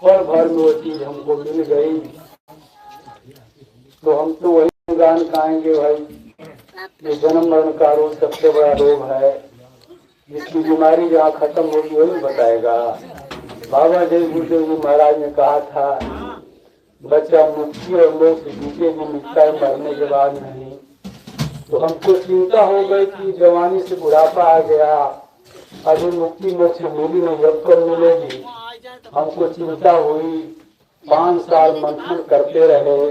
पल भर में वो चीज हमको मिल गई तो हम तो वही गान गाएंगे भाई। ये जन्म मरण का रोग सबसे बड़ा रोग है, जिसकी बीमारी जहाँ खत्म होगी वही बताएगा। बाबा जय गुरुदेव जी महाराज ने कहा था बच्चा मुक्ति और मोक्ष जीते में मिलता है, मरने के बाद नहीं। तो हमको चिंता हो गई कि जवानी से बुढ़ापा आ गया, अभी मुक्ति मोक्ष मिली नहीं, अब कब मिलेगी। हमको चिंता हुई, 5 साल मंथन करते रहे,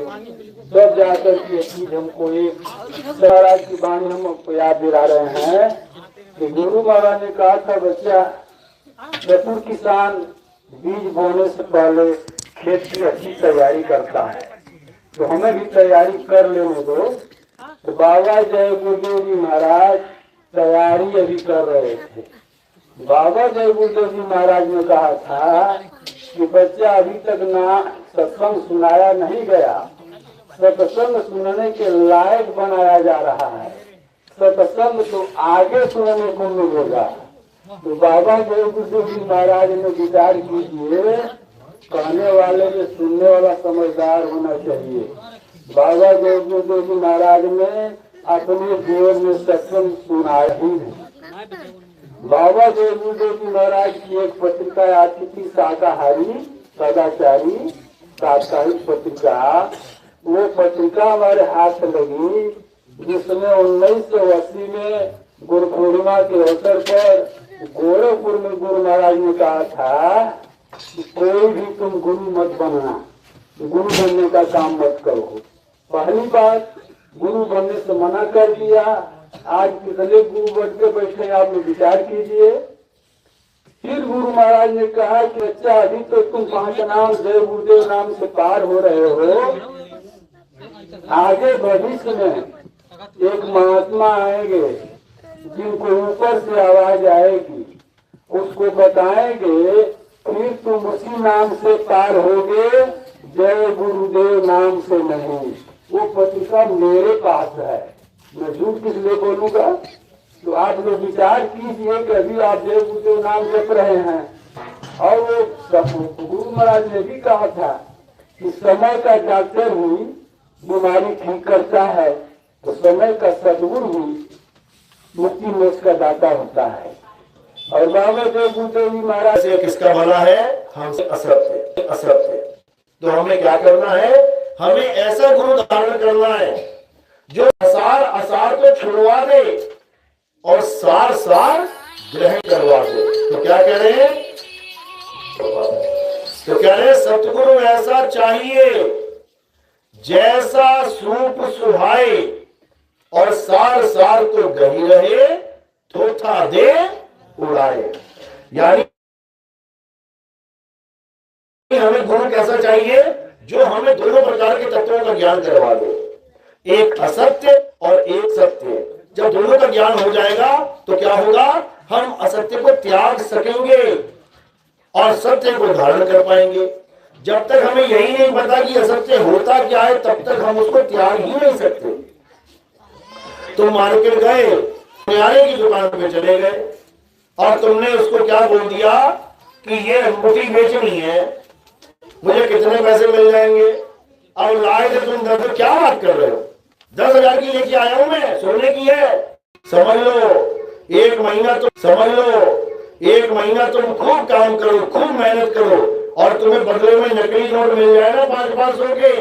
तब जाकर के चीज हमको एक महाराज की वाणी हमको याद दिला रहे हैं कि गुरु महाराज ने कहा था बच्चा चतुर किसान बीज बोने से पहले खेत की अच्छी तैयारी करता है, तो हमें भी तैयारी कर लेने दो। तो बाबा जय गुरुदेव जी महाराज तैयारी अभी कर रहे थे। बाबा जय गुरुदेव जी महाराज ने कहा था कि बच्चा अभी तक ना सत्संग सुनाया नहीं गया, सत्संग सुनने के लायक बनाया जा रहा है, सत्संग तो आगे सुनने को मिलेगा। तो बाबा जय गुरुदेव जी महाराज ने विचार कीजिए, कहने वाले में सुनने वाला समझदार होना चाहिए। बाबा जय गुरुदेव जी महाराज ने अपने जीवन में सत्संग सुनाया ही नहीं। बाबा जय गुरुदेव जी महाराज की एक पत्रिका आती थी शाकाहारी सदाचारी साप्ताहिक पत्रिका, वो पत्रिका हमारे हाथ लगी, जिसमें 1980 में गुरु पूर्णिमा के अवसर पर गोरखपुर में गुरु महाराज ने कहा था कि कोई भी तुम गुरु मत बनना, गुरु बनने का काम मत करो। पहली बात गुरु बनने से मना कर दिया। आज कितने गुरु बन के बैठे आप लोग विचार कीजिए। फिर गुरु महाराज ने कहा कि अच्छा अभी तो तुम 5 नाम जय गुरुदेव नाम से पार हो रहे हो, आगे भविष्य में एक महात्मा आएंगे जिनको ऊपर से आवाज आएगी, उसको बताएंगे, फिर तुम उसी नाम से पार होगे, जय गुरुदेव नाम से नहीं। वो पत्रिका मेरे पास है, मैं झूठ किस लिए बोलूंगा। तो आप लोग विचार कीजिए कि अभी आप जय गुरुदेव नाम जप रहे हैं, और वो गुरु महाराज ने भी कहा था कि समय का डॉक्टर हुई बीमारी ठीक करता है, तो समय का सदगुरु हुई मुक्ति मोक्ष का दाता होता है। और बाबा जय गुरुदेव जी महाराज से किसका भला है? हमसे असत्य असत्य। तो हमें क्या करना है? हमें ऐसा गुरु धारण करना है जो असार असार को छुड़वा दे और सार सार ग्रहण करवा दे। तो क्या कह रहे हैं? तो कह रहे सतगुरु ऐसा चाहिए जैसा सूप सुहाए और सार सार तो गही रहे, थोथा दे उड़ाए। यानी हमें गुरु कैसा चाहिए? जो हमें दोनों प्रकार के तत्वों का ज्ञान करवा दे, एक असत्य और एक सत्य। जब दोनों का ज्ञान हो जाएगा तो क्या होगा? हम असत्य को त्याग सकेंगे और सत्य को धारण कर पाएंगे। जब तक हमें यही नहीं पता कि असत्य होता क्या है, तब तक हम उसको त्याग ही नहीं सकते। तुम मार्केट गए, सुनयारे की दुकान पे चले गए और तुमने उसको क्या बोल दिया कि ये अंगूठी बेचनी है, मुझे कितने पैसे मिल जाएंगे? अब लाए थे तुम 10, क्या बात कर रहे हो? 10,000 की लेके आया हूं मैं, सोने की है। समझ लो 1 महीना तो समझ लो 1 महीना तुम खूब काम करो, खूब मेहनत करो और तुम्हें बदले में नकली नोट मिल जाए ना 500-500 के,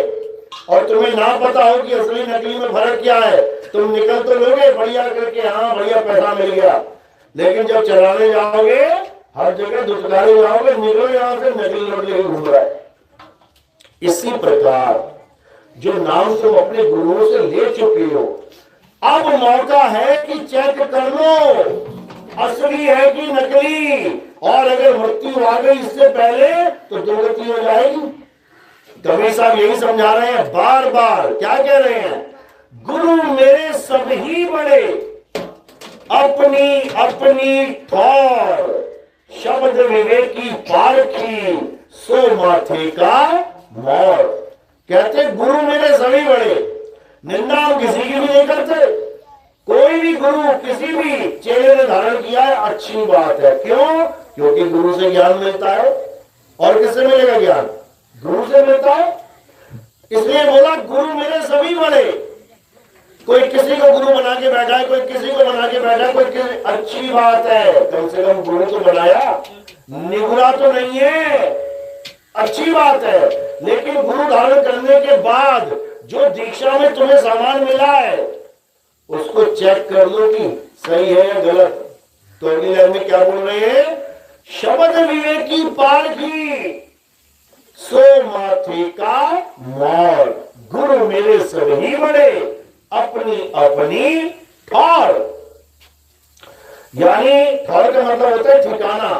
और तुम्हें ना पता हो कि असली नकली में फर्क क्या है, तुम निकल तो लोगे बढ़िया करके, हाँ बढ़िया पैसा मिल गया। लेकिन जब चलाने जाओगे हर जगह दुकाने जाओगे, निकलो यहां से नकली नोट लेके घूम रहा है। इसी प्रकार जो नाम तुम अपने गुरुओं से ले चुके हो, अब मौका है कि चेक कर लो असली है कि नकली, और अगर मृत्यु आ गई इससे पहले तो दुर्गति हो जाएगी। कबीर साहब यही समझा रहे हैं बार बार। क्या कह रहे हैं? गुरु मेरे सब ही बड़े, अपनी अपनी ठौर, शब्द विवेकी पारखी, सो माथे का मोर। कहते गुरु मेरे सभी बड़े, निंदा हम किसी की भी नहीं करते। कोई भी गुरु किसी भी चेले ने धारण किया है, अच्छी बात है। क्यों? क्योंकि गुरु से ज्ञान मिलता है। और किससे मिलेगा ज्ञान? गुरु से मिलता है। इसलिए बोला गुरु मेरे सभी बड़े। कोई किसी को गुरु बना के बैठा है, कोई किसी को बना के बैठा है, कोई किसी, अच्छी बात है, कम से कम गुरु तो बनाया, निगुरा तो नहीं है, अच्छी बात है। लेकिन गुरु धारण करने के बाद जो दीक्षा में तुम्हें सामान मिला है उसको चेक कर लो कि सही है या गलत। तो अगली लाइन में क्या बोल रहे हैं? शब्द विवेकी पारखी सो माथे का मोर, गुरु मेरे सभी बड़े अपनी अपनी ठौर। यानी ठौर का मतलब होता है ठिकाना।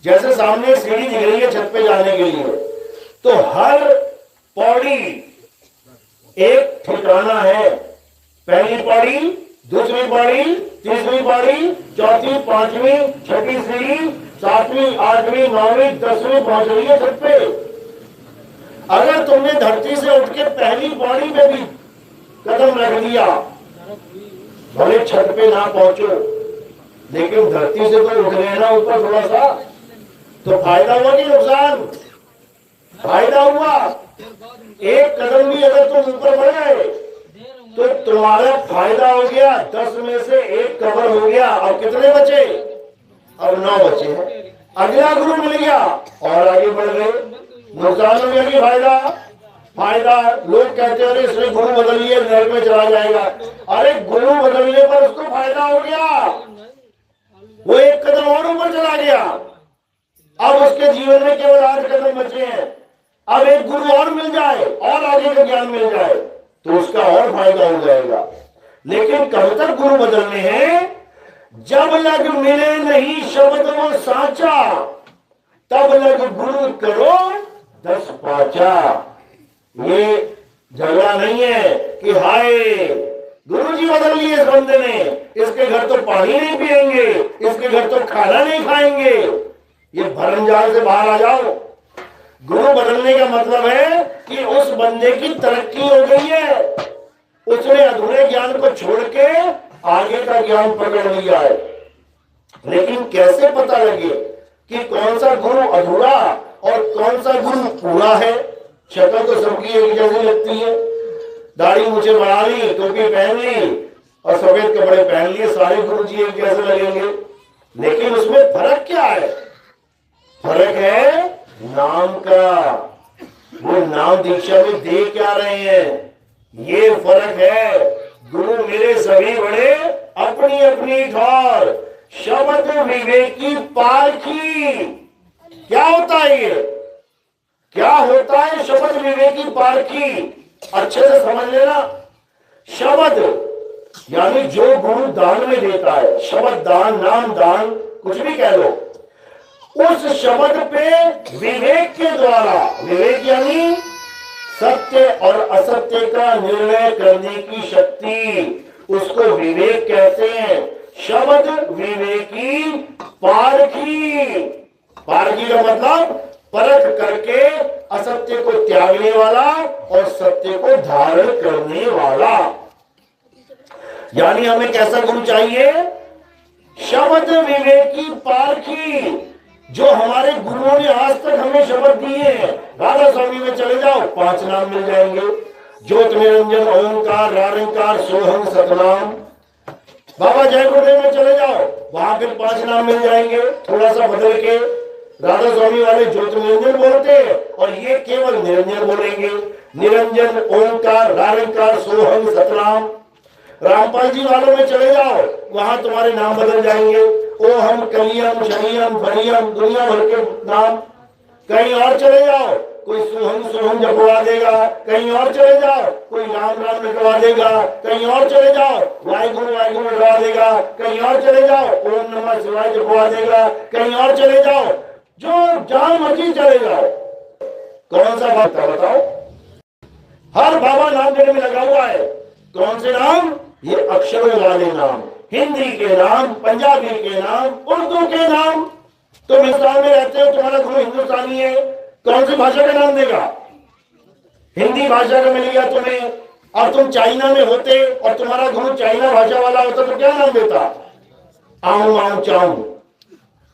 जैसे सामने सीढ़ी दिख रही है छत पे जाने के लिए, तो हर पौड़ी एक ठिकाना है। पहली पौड़ी, दूसरी पौड़ी, तीसरी पौड़ी, चौथी, पांचवी, छठी सीढ़ी, सातवीं, आठवीं, नौवीं, 10वीं पहुंच रही है छत पे। अगर तुमने धरती से उठ के पहली पौड़ी पे भी कदम रख दिया, भले छत पे ना पहुंचो, लेकिन धरती से तो उठ गए ना ऊपर थोड़ा सा, तो फायदा हुआ कि नुकसान? फायदा हुआ। एक कदम भी अगर तुम ऊपर बढ़ गए तो तुम्हारा फायदा हो गया। 10 में से 1 कवर हो गया। और कितने बचे? और 9 बचे हैं। अगला गुरु मिल गया और आगे बढ़ गए। नुकसान हो गया कि फायदा? फायदा। लोग कहते हैं इसने गुरु बदल लिए नरक में चला जाएगा। अरे गुरु बदलने पर उसको फायदा हो गया, वो 1 कदम और ऊपर चला गया। अब उसके जीवन में केवल 8 कदम बचे हैं। अब एक गुरु और मिल जाए और आगे का ज्ञान मिल जाए तो उसका और फायदा हो जाएगा। लेकिन कब तक गुरु बदलने हैं? जब लग मिले नहीं शब्द वो साचा, तब लग गुरु करो 10 पाचा। ये झगड़ा नहीं है कि हाय गुरु जी बदल लिए इस बंदे ने, इसके घर तो पानी नहीं पिएंगे, इसके घर तो खाना नहीं खाएंगे। ये भरमजाल से बाहर आ जाओ। गुरु बदलने का मतलब है कि उस बंदे की तरक्की हो गई है, उसने अधूरे ज्ञान को छोड़ के आगे का ज्ञान पकड़ लिया है। लेकिन कैसे पता लगे कि कौन सा गुरु अधूरा और कौन सा गुरु पूरा है? शक्ल तो सबकी एक जैसी लगती है, दाढ़ी मुझे बढ़ा ली, टोपी पहन ली और सफेद कपड़े पहन लिए, सारे गुरु जी एक जैसे लगेंगे। लेकिन उसमें फर्क क्या है? फर्क है नाम का। वो नाम दीक्षा में दे क्या रहे हैं, ये फर्क है। गुरु मेरे सभी बड़े अपनी अपनी ठौर, शब्द विवेकी पारखी। क्या होता है ये? क्या होता है शब्द विवेकी पारखी? अच्छे से समझ लेना। शब्द यानी जो गुरु दान में देता है, शब्द दान, नाम दान, कुछ भी कह लो, उस शब्द पे विवेक के द्वारा, विवेक यानी सत्य और असत्य का निर्णय करने की शक्ति, उसको विवेक कहते हैं। शब्द विवेकी पारखी। पारखी का मतलब परख करके असत्य को त्यागने वाला और सत्य को धारण करने वाला। यानी हमें कैसा गुरु चाहिए? शब्द विवेकी पारखी। जो हमारे गुरुओं ने आज तक हमें शब्द दिए हैं, राधा स्वामी में चले जाओ 5 नाम मिल जाएंगे। ज्योत निरंजन ओंकार रारंकार सोहम सतनाम। बाबा जय गुरुदेव में चले जाओ, वहां फिर 5 नाम मिल जाएंगे, थोड़ा सा बदल के। राधा स्वामी वाले ज्योत निरंजन बोलते हैं और ये केवल निरंजन बोलेंगे। निरंजन ओंकार रारंकार सोहम सतनाम। रामपाल जी वालों में चले जाओ, वहां तुम्हारे नाम बदल जाएंगे। ओ हम कलियम शनियम फरियम, दुनिया भर के नाम। कहीं और चले जाओ, कोई सोहम सोहम जपवा देगा। कहीं और चले जाओ, कोई राम राम लिखवा देगा। कहीं और चले जाओ, वाहिगुरु वाहिगुरु लिखवा देगा। कहीं और चले जाओ, ओम नमः शिवाय जपवा देगा। कहीं और चले जाओ, जो जहां मर्जी चले जाओ। कौन सा बात बताओ? हर बाबा नाम देने में लगा हुआ है। कौन से नाम? ये अक्षरों वाले नाम, हिंदी के नाम, पंजाबी के नाम, उर्दू के नाम। तुम हिंदुस्तान में रहते हो, तुम्हारा गुरु हिंदुस्तानी है, कौन सी भाषा का नाम देगा? हिंदी भाषा का मिल गया तुम्हें। और तुम चाइना में होते और तुम्हारा गुरु चाइना भाषा वाला होता तो क्या नाम देता? आऊ आऊ चाऊ।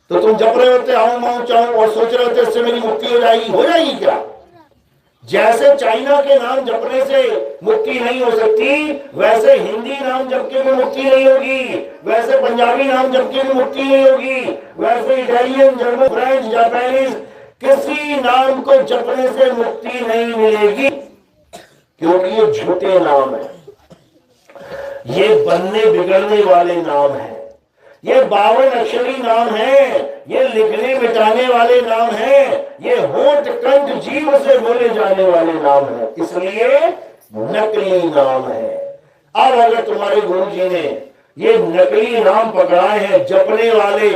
तो तुम जप रहे होते आऊं माऊं चाहूं और सोच रहे होते इससे मेरी मुक्ति हो जाएगी क्या? जैसे चाइना के नाम जपने से मुक्ति नहीं हो सकती, वैसे हिंदी नाम जप के भी मुक्ति नहीं होगी, वैसे पंजाबी नाम जप के भी मुक्ति नहीं होगी, वैसे इटालियन, जर्मन, फ्रेंच, जापानीज किसी नाम को जपने से मुक्ति नहीं मिलेगी, क्योंकि ये झूठे नाम है, ये बनने बिगड़ने वाले नाम है, ये 52 अक्षरी नाम है, ये लिखने मिटाने वाले नाम है, ये होठ कंठ जीव से बोले जाने वाले नाम है, इसलिए नकली नाम है। अब अगर तुम्हारे गुरु जी ने ये नकली नाम पकड़ाए हैं जपने वाले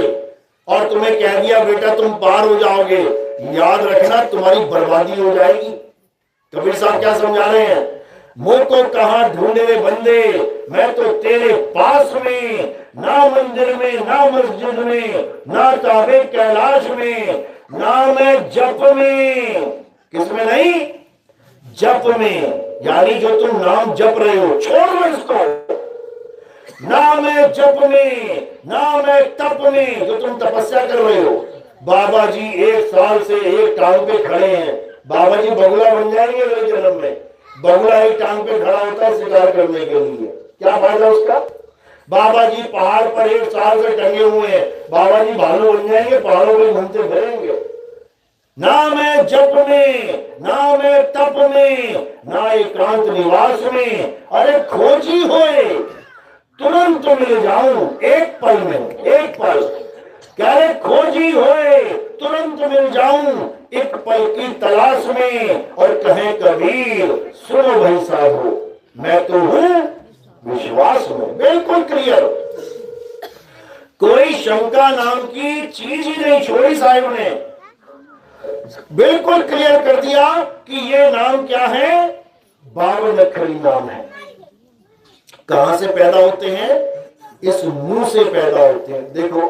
और तुम्हें कह दिया बेटा तुम पार हो जाओगे, याद रखना तुम्हारी बर्बादी हो जाएगी। कबीर साहब क्या समझा रहे हैं? मुझ को कहां ढूंढे बंदे, मैं तो तेरे पास में, ना मंदिर में ना मस्जिद में ना काबे कैलाश में, ना मैं जप में, किसमें नहीं? जप में, यानी जो तुम नाम जप रहे हो छोड़ दो इसको, ना मैं जप में ना मैं तप में, जो तुम तपस्या कर रहे हो। बाबा जी 1 साल से एक टांग पे खड़े हैं, बाबा जी बगुला बन जाएंगे अगले जन्म में। बगुला एक टांग पे खड़ा होता है शिकार करने के लिए, क्या फायदा उसका? बाबा जी पहाड़ पर 1 साल से टंगे हुए हैं, बाबा जी भालू बन जाएंगे, पहाड़ों पे घूमते फिरेंगे। ना मैं जप में ना मैं तप में ना एकांत निवास में, अरे खोजी होए तुरंत मिल जाऊं एक पल में, एक पल, कह रहे खोजी होए तुरंत मिल जाऊं एक पल की तलाश में, और कहे कबीर सुनो भाई साहब मैं तो हूं विश्वास में। बिल्कुल क्लियर, कोई शंका नाम की चीज ही नहीं छोड़ी साहिब ने, बिल्कुल क्लियर कर दिया कि ये नाम क्या है? 52 अक्षरी नाम है। कहां से पैदा होते हैं? इस मुंह से पैदा होते हैं। देखो,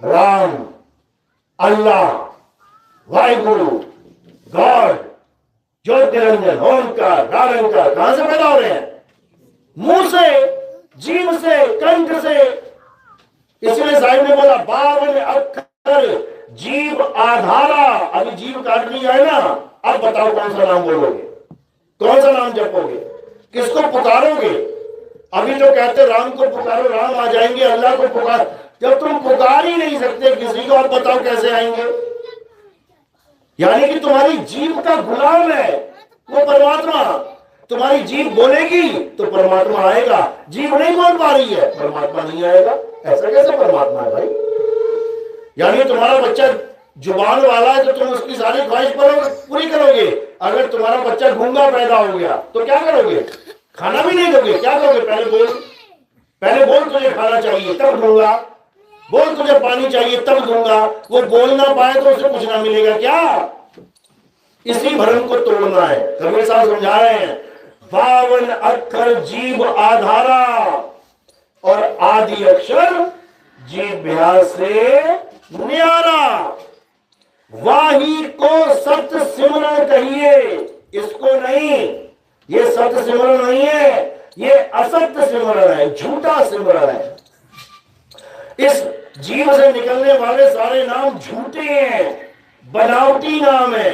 राम, अल्लाह, वाहिगुरु, गॉड, ज्योतिरंजन, ओंकार, निरंकार, कहां से पैदा हो रहे हैं? मुंह से, जीव से, कंठ से। इसलिए साहिब ने बोला 52 अक्षर जीव आधारा। अभी जीव काटनी जाए ना, अब बताओ कौन सा नाम बोलोगे, कौन सा नाम जपोगे, किसको पुकारोगे? अभी तो कहते राम को पुकारो राम आ जाएंगे, अल्लाह को पुकार, जब तुम पुकार ही नहीं सकते किसी को, और बताओ कैसे आएंगे? यानी कि तुम्हारी जीव का गुलाम है वो परमात्मा। तुम्हारी जीव बोलेगी तो परमात्मा आएगा, जीव नहीं बोल पा रही है परमात्मा नहीं आएगा। ऐसा कैसे परमात्मा है भाई? यानी तुम्हारा बच्चा जुबान वाला है तो तुम उसकी सारी ख्वाहिश पूरी करोगे। अगर तुम्हारा बच्चा गूंगा पैदा हो गया तो क्या करोगे? खाना भी नहीं दोगे, क्या करोगे? पहले बोल तुझे खाना चाहिए तब दूंगा, बोल तुझे पानी चाहिए तब दूंगा। वो बोल ना पाए तो उसे कुछ ना मिलेगा क्या? इसी भ्रम को तोड़ना है। कबीर साहब समझा रहे हैं 52 अक्षर जीव आधारा, और आदि अक्षर जीभ से न्यारा, वाही को सत्य सिमरन कहिए। इसको नहीं, ये सत्य सिमरन नहीं है, ये असत्य सिमरन है, झूठा सिमरन है। इस जीव से निकलने वाले सारे नाम झूठे हैं, बनावटी नाम है।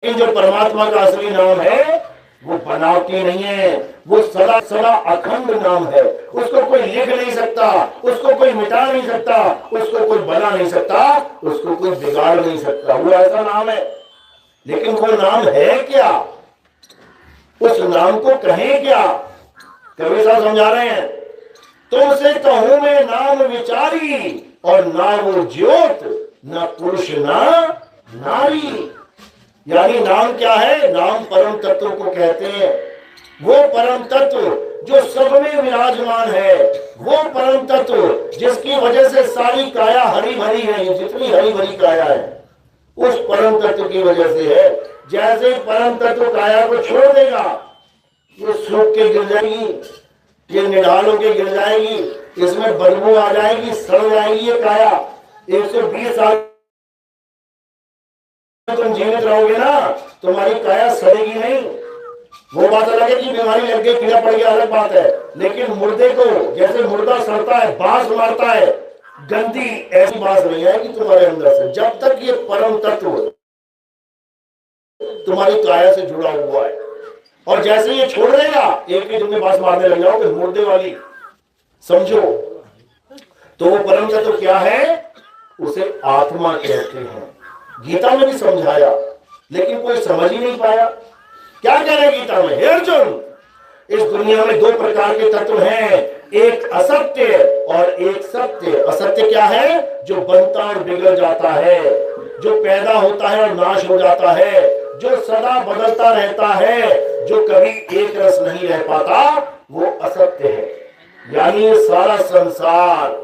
लेकिन जो परमात्मा का असली नाम है वो बनावटी नहीं है, वो सदा सदा अखंड नाम है। उसको कोई लिख नहीं सकता, उसको कोई मिटा नहीं सकता, उसको कोई बना नहीं सकता, उसको कोई बिगाड़ नहीं सकता। वो ऐसा नाम है। लेकिन वो नाम है क्या? उस नाम को कहें क्या? कबीर साहब समझा रहे हैं तुमसे कहूं मैं नाम विचारी, और ना वो ज्योत ना पुरुष ना नारी। यानी नाम क्या है? नाम परम तत्व को कहते हैं। वो परम तत्व जो सब में विराजमान है, वो परम तत्व जिसकी वजह से सारी काया हरी भरी है, ये जितनी हरी भरी काया है उस परम तत्व की वजह से है। जैसे परम तत्व काया को छोड़ देगा ये सूख के गिर जाएगी, ये निढाल होके गिर जाएगी, इसमें बदबू आ जाएगी, सड़ जाएगी ये काया। 120 साल तुम जीवित रहोगे ना, तुम्हारी काया सड़ेगी नहीं। वो बात अलग है कि बीमारी लग गई, कीड़ा पड़ गया, अलग बात है। लेकिन मुर्दे को जैसे मुर्दा सड़ता है, बांस मारता है, गंदी ऐसी बात नहीं है कि तुम्हारे अंदर से, जब तक ये परम तत्व तुम्हारी काया से जुड़ा हुआ है। और जैसे ये छोड़ देगा, एक ही तुमने बात मारने लग जाओगे मुर्दे वाली, समझो। तो वो परम तत्व क्या है? उसे आत्मा कहते हैं। गीता में भी समझाया, लेकिन कोई समझ ही नहीं पाया। क्या कह रहे गीता में? हे अर्जुन, इस दुनिया में दो प्रकार के तत्व हैं, एक असत्य और एक सत्य। असत्य क्या है? जो बनता और बिगड़ जाता है, जो पैदा होता है और नाश हो जाता है, जो सदा बदलता रहता है, जो कभी एक रस नहीं रह पाता, वो असत्य है। यानी सारा संसार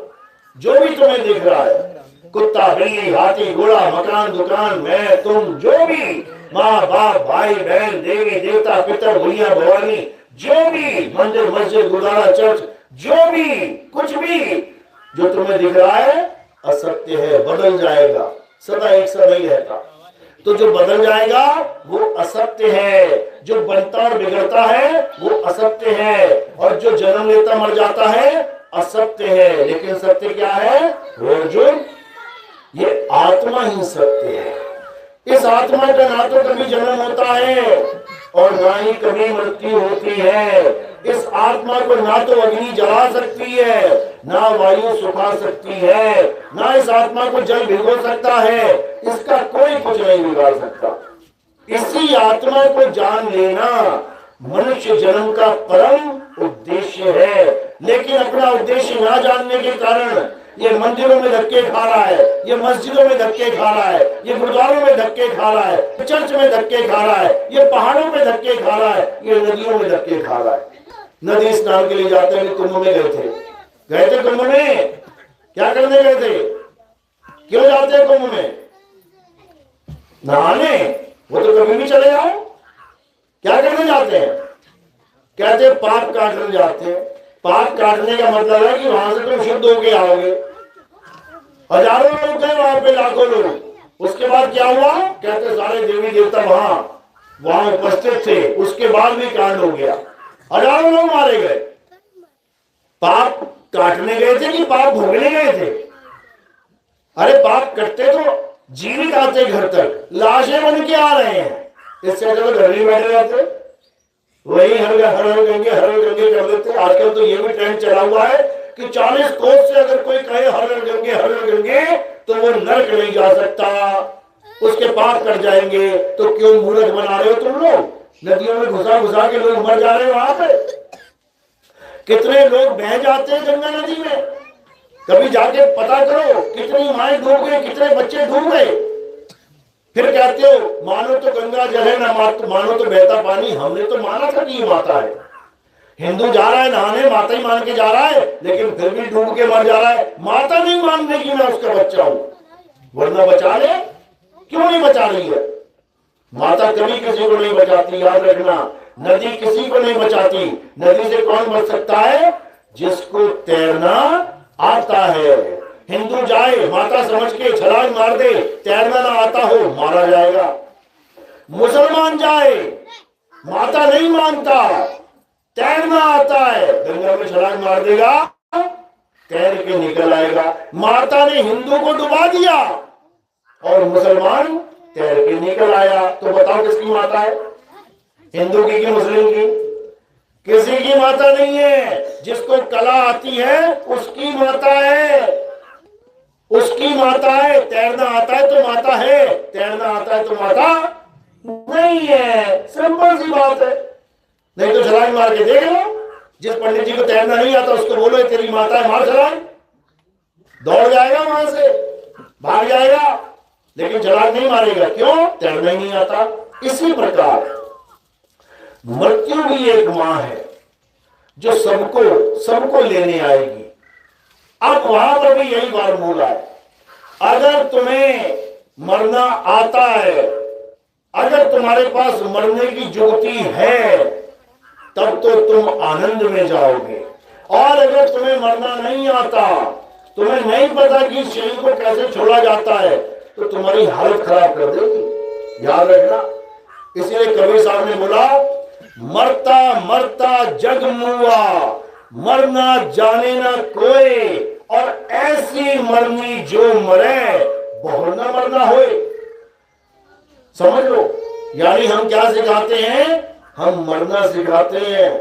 जो भी तुम्हें दिख रहा है, कुत्ता बिल्ली हाथी घोड़ा मकान दुकान मैं तुम, जो भी माँ बाप भाई बहन देवी देवता पितर भैया भवानी, जो भी मंदिर मस्जिद गुरुद्वारा चर्च, जो भी कुछ भी जो तुम्हें दिख रहा है असत्य है, बदल जाएगा, सदा एक सा नहीं रहता। तो जो बदल जाएगा वो असत्य है, जो बनता और बिगड़ता है वो असत्य है, और जो जन्म लेता मर जाता है असत्य है। लेकिन सत्य क्या है अर्जुन? ये आत्मा ही सत्य है। इस आत्मा का ना तो कभी जन्म होता है और ना ही कभी मृत्यु होती है। इस आत्मा को ना तो अग्नि जला सकती है, ना वायु सुखा सकती है, ना इस आत्मा को जल भिगो सकता है। इसका कोई कुछ नहीं बिगाड़ सकता। इसी आत्मा को जान लेना मनुष्य जन्म का परम उद्देश्य है। लेकिन अपना उद्देश्य ना जानने के कारण ये मंदिरों में धक्के खा रहा है, ये मस्जिदों में धक्के खा रहा है, ये गुरुद्वारों में धक्के खा रहा है, चर्च में धक्के खा रहा है, ये पहाड़ों में धक्के खा रहा है, ये नदियों में धक्के खा रहा है। नदी स्नान के लिए जाते हैं, कुंभ में गए थे कुंभ में क्या करने गए थे? क्यों जाते हैं कुंभ में? नहाने। वो तो कभी भी चले जाओ, क्या करने जाते हैं? कहते हैं पाप काटने जाते हैं। पाप काटने का मतलब है कि वहां से तुम शुद्ध होके आओगे। हजारों लोग गए वहां पे, लाखों लोग। उसके बाद क्या हुआ? कहते सारे देवी देवता वहां उपस्थित थे। उसके बाद भी कांड हो गया, हजारों लोग मारे गए। पाप काटने गए थे कि पाप भोगने गए थे? अरे पाप कटते तो जीवित आते घर तक, लाशें बन के आ रहे हैं। इससे अच्छा तो घर में बैठे रहते, वही हर गंगे कर देते। आजकल तो ये भी ट्रेंड चला हुआ है कि 40 कोस से अगर कोई कहे हर गंगे तो वो नरक नहीं जा सकता, उसके पाप कट जाएंगे। तो क्यों मूर्ख बना रहे हो तुम लोग? नदियों में घुसा के लोग मर जा रहे हैं। वहां पे कितने लोग बह जाते हैं गंगा नदी में, कभी जाके पता करो। कितनी माएं डूब गई, कितने बच्चे डूब गए। फिर कहते हो मानो तो गंगा जल है, ना मानो तो बहता पानी। हमने तो माना था कि ये माता है। हिंदू जा रहा है नहाने, माता ही मान के जा रहा है, लेकिन फिर भी डूब के मर जा रहा है। माता नहीं मानने की मैं उसका बच्चा हूं, वरना बचा ले। क्यों नहीं बचा रही है? माता कभी किसी को नहीं बचाती, याद रखना। नदी किसी को नहीं बचाती। नदी से कौन बच सकता है? जिसको तैरना आता है। हिंदू जाए माता समझ के छलांग मार दे, तैरना ना आता हो मारा जाएगा। मुसलमान जाए, माता नहीं मानता, तैरना आता है, गंगा में छलांग मार देगा, तैर के निकल आएगा। माता ने हिंदू को डुबा दिया और मुसलमान तैर के निकल आया। तो बताओ किसकी माता है? हिंदू की कि मुस्लिम की? किसी की माता नहीं है। जिसको कला आती है उसकी माता है, उसकी माता है। तैरना आता है तो माता है, तैरना आता है तो माता नहीं है। सिंपल सी बात है। नहीं तो छलांग मार के देख लो। जिस पंडित जी को तैरना नहीं आता उसको बोलो तेरी माता है, मार छलांग, दौड़ जाएगा, वहां से भाग जाएगा, लेकिन छलांग नहीं मारेगा। क्यों? तैरना ही नहीं आता। इसी प्रकार मृत्यु भी एक मां है जो सबको लेने आएगी। अब वहां पर भी यही फार्मूला है। अगर तुम्हें मरना आता है, अगर तुम्हारे पास मरने की जुगती है, तब तो तुम आनंद में जाओगे। और अगर तुम्हें मरना नहीं आता, तुम्हें नहीं पता कि शरीर को कैसे छोड़ा जाता है, तो तुम्हारी हालत खराब कर देगी। याद रखना। इसलिए कबीर साहब ने बोला, मरता मरता जग मुआ, मरना जाने ना कोई, और ऐसी मरनी जो मरे बहुत ना मरना होए। समझ लो, यानी हम क्या सिखाते हैं? हम मरना सिखाते हैं।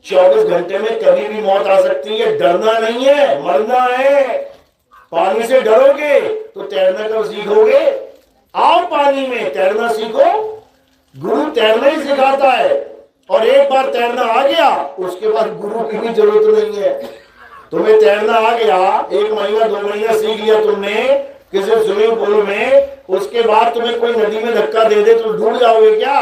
24 घंटे में कभी भी मौत आ सकती है, डरना नहीं है, मरना है। पानी से डरोगे तो तैरना कब सीखोगे? आओ पानी में तैरना सीखो। गुरु तैरना ही सिखाता है, और एक बार तैरना आ गया उसके बाद गुरु की भी जरूरत नहीं है। तुम्हें तैरना आ गया, 1 महीना 2 महीना सीख लिया तुमने किसी स्विमिंग पूल में, उसके बाद तुम्हें कोई नदी में धक्का दे दे तो डूब जाओगे क्या?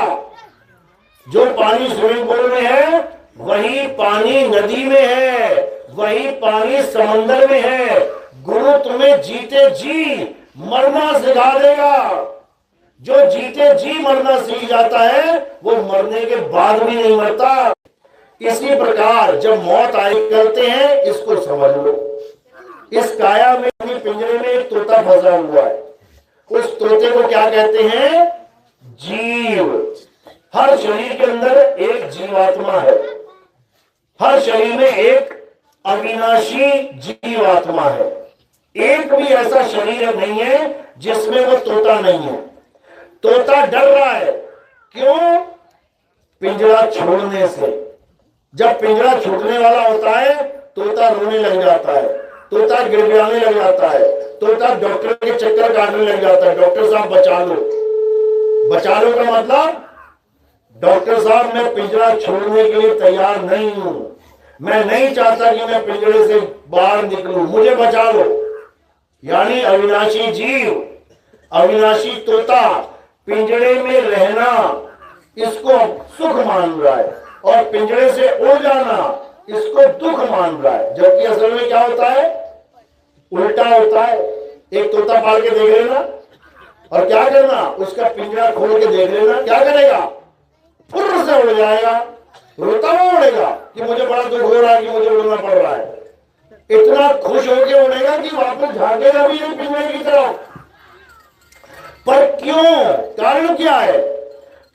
जो पानी स्विमिंग पूल में है वही पानी नदी में है, वही पानी समंदर में है। गुरु तुम्हें जीते जी मरना सिखा देगा। जो जीते जी मरना सीख जाता है वो मरने के बाद भी नहीं मरता। इसी प्रकार जब मौत आए करते हैं, इसको समझ लो। इस काया में, पिंजरे में एक तोता फंसा हुआ है। उस तोते को क्या कहते हैं? जीव। हर शरीर के अंदर एक जीवात्मा है, हर शरीर में एक अविनाशी जीवात्मा है। एक भी ऐसा शरीर नहीं है जिसमें वो तोता नहीं है। तोता डर रहा है, क्यों? पिंजरा छोड़ने से। जब पिंजरा छूटने वाला होता है तोता रोने लग जाता है, तोता गिड़गिड़ाने लग जाता है, तोता डॉक्टर के चक्कर काटने लग जाता है। डॉक्टर साहब बचा लो। बचा लो का मतलब, डॉक्टर साहब मैं पिंजरा छोड़ने के लिए तैयार नहीं हूं, मैं नहीं चाहता कि मैं पिंजरे से बाहर निकलूं, मुझे बचा लो। यानी अविनाशी जीव, अविनाशी तोता पिंजरे में रहना इसको सुख मान रहा है, और पिंजरे से उड़ जाना इसको दुख मान रहा है। जबकि असल में क्या होता है? उल्टा होता है। एक तोता पाल के देख लेना, और क्या करना? उसका पिंजरा खोल के देख लेना, क्या करेगा? फुर्र से उड़ जाएगा, रोता हुआ उड़ेगा कि मुझे बड़ा दुख हो रहा है कि मुझे उड़ना पड़ रहा है। इतना खुश होकर उड़ेगा कि वापस झांकेगा भी नहीं पिंजरे की तरफ। पर क्यों? कारण क्या है?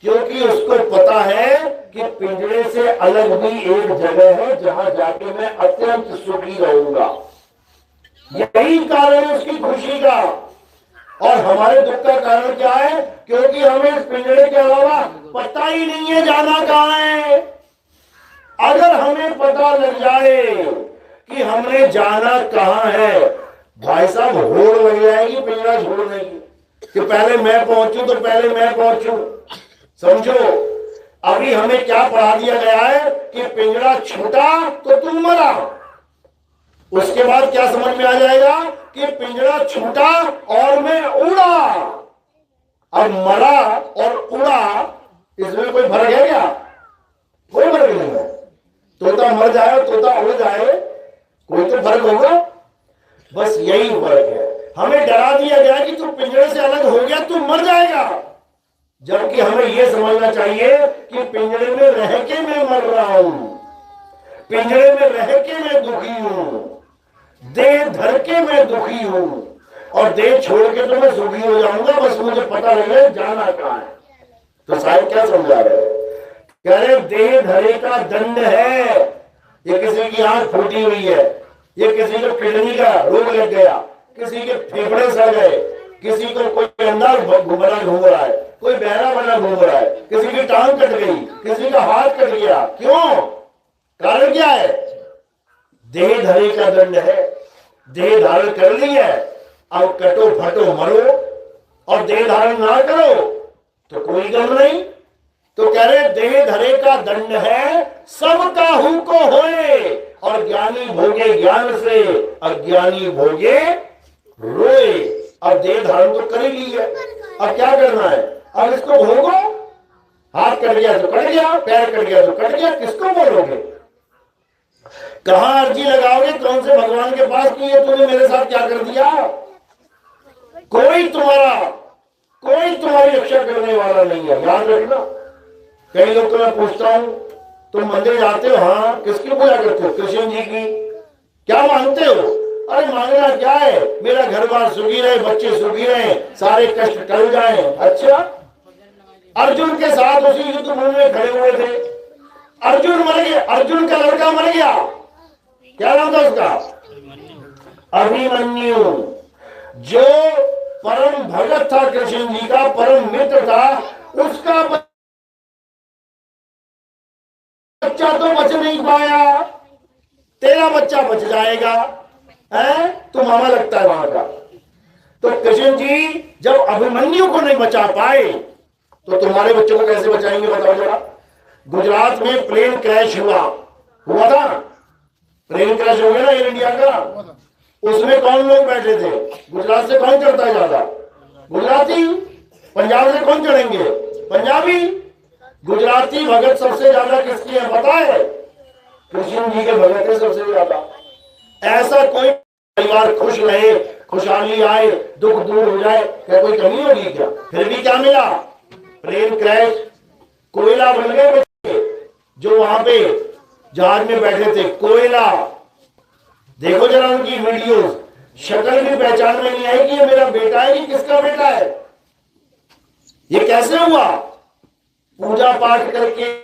क्योंकि उसको पता है कि पिंजरे से अलग भी एक जगह है जहां जाके मैं अत्यंत सुखी रहूंगा। यही कारण है उसकी खुशी का। और हमारे दुख का कारण क्या है? क्योंकि हमें इस पिंजरे के अलावा पता ही नहीं है जाना कहां है। अगर हमें पता लग जाए कि हमने जाना कहां है, भाई साहब होड़ लग जाएगी पिंजरा छोड़ने की, कि पहले मैं पहुंचूं तो पहले मैं पहुंचूं। समझो, अभी हमें क्या पढ़ा दिया गया है कि पिंजरा छूटा तो तुम मरा। उसके बाद क्या समझ में आ जाएगा कि पिंजरा छूटा और मैं उड़ा। अब मरा और उड़ा, इसमें कोई फर्क है क्या? कोई फर्क नहीं है। तोता मर जाए, तोता उड़ जाए, कोई तो फर्क होगा। बस यही फर्क है। हमें डरा दिया गया कि तू पिंजरे से अलग हो गया, तू मर जाएगा। जबकि हमें यह समझना चाहिए कि पिंजरे में रह के मैं मर रहा हूं, पिंजरे में रह के मैं दुखी हूं, देह धर के मैं दुखी हूं, और देह छोड़ के तो मैं सुखी हो जाऊंगा। बस मुझे पता लगे जाना कहां है। तो साहब क्या समझा रहे हैं? कह रहे देह धरे का दंड है। ये किसी की आंख फूटी हुई है, ये किसी को किडनी का रोग लग गया, किसी के फेफड़े सड़ गए, किसी को कोई अंधा बना घूम रहा है, कोई बहरा बना घूम रहा है, किसी की टांग कट गई, किसी का हाथ कट गया। क्यों? कारण क्या है? देह धरे का दंड है। देह धारण कर ली है, अब कटो फटो मरो, और देह धारण ना करो तो कोई गम नहीं। तो कह रहे देह धरे का दंड है, सब काहू को होए, और ज्ञानी भोगे ज्ञान से, अज्ञानी भोगे रोए। अब देह धारण तो कर ही ली है, अब क्या करना है? अब इसको भोगो। हाथ कट गया तो कट गया, पैर कट गया तो कट गया, किसको बोलोगे? कहां अर्जी लगाओगे? कौन से भगवान के पास कि ये तूने मेरे साथ क्या कर दिया? कोई तुम्हारी रक्षा करने वाला नहीं है, याद रखना। कई लोग तो मैं पूछता हूं, तुम मंदिर जाते हो? हाँ। किसकी पूजा करते हो? कृष्ण जी की। क्या मांगते हो? अरे मांगना क्या है? मेरा घर बार सुखी रहे, बच्चे सुखी रहे, सारे कष्ट टल जाए। अच्छा, अर्जुन के साथ उसी युद्ध भूमि में खड़े हुए थे, अर्जुन मर गया, अर्जुन का लड़का मर गया, क्या नाम था उसका? अभिमन्यु जो परम भगत था, कृष्ण जी का परम मित्र था, उसका बच्चा तो बच नहीं पाया, तेरा बच्चा बच जाएगा, है? तो मामा लगता है वहां का। तो कृष्ण जी जब अभिमन्यु को नहीं बचा पाए तो तुम्हारे बच्चों को कैसे बचाएंगे बताओ जरा। गुजरात में प्लेन क्रैश हुआ था, प्लेन क्रैश हो गया ना एयर इंडिया का, उसमें कौन लोग बैठे थे? गुजरात से कौन चढ़ता है ज्यादा? गुजराती। पंजाब से कौन चढ़ेंगे? पंजाबी। गुजराती भगत सबसे ज्यादा किसकी है पता है? कृष्ण जी के भगत है सबसे ज्यादा। ऐसा कोई परिवार खुश रहे, खुशहाली आए, दुख दूर हो जाए, क्या कोई कमी होगी क्या? फिर भी क्या मिला? प्लेन क्रैश, कोयला बन गए बच्चे जो वहां पे जहाज में बैठे थे, कोयला। देखो जरा उनकी वीडियोस, शक्ल भी पहचान में नहीं आई कि ये मेरा बेटा है कि किसका बेटा है। ये कैसे हुआ? पूजा पाठ करके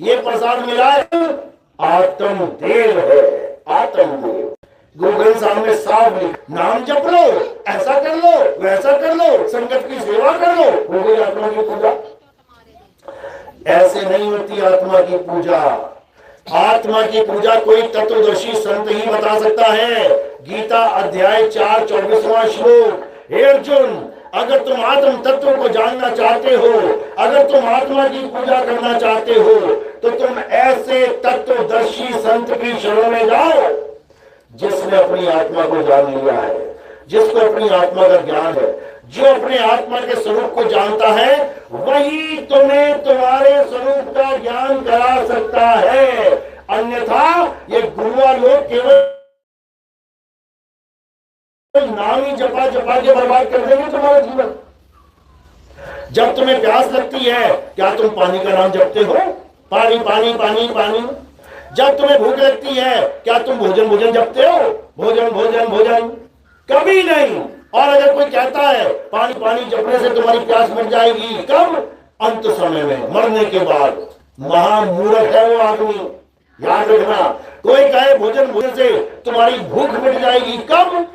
ये प्रसाद मिला है, आत्मदेव है, आत्मदेव। गुरु ग्रंथ साहब में साफ नाम जप लो, ऐसा कर लो, वैसा कर लो, संगत की सेवा कर लो, हो गई आत्मा की पूजा। ऐसे नहीं होती आत्मा की पूजा। आत्मा की पूजा कोई तत्वदर्शी संत ही बता सकता है। गीता अध्याय 4 24वां श्लोक, हे अर्जुन, अगर तुम आत्म तत्व को जानना चाहते हो, अगर तुम आत्मा की पूजा करना चाहते हो, तो तुम ऐसे तत्वदर्शी संत की शरण में जाओ जिसने अपनी आत्मा को जान लिया है, जिसको अपनी आत्मा का ज्ञान है। जो अपने आत्मा के स्वरूप को जानता है वही तुम्हें तुम्हारे स्वरूप का ज्ञान करा सकता है। अन्यथा ये गुरुआ लोग केवल नाम ही जपा के बर्बाद कर देंगे तुम्हारा जीवन। जब तुम्हें प्यास लगती है, क्या तुम पानी का नाम जपते हो? पानी पानी पानी पानी। जब तुम्हें भूख लगती है, क्या तुम भोजन भोजन जपते हो? भोजन भोजन भोजन, कभी नहीं। और अगर कोई कहता है पानी पानी जपने से तुम्हारी प्यास मिट जाएगी, कब? अंत समय में, मरने के बाद। महामूर्ख है वो आदमी, याद रखना। कोई कहे भोजन भोजन से तुम्हारी भूख मिट जाएगी, कब?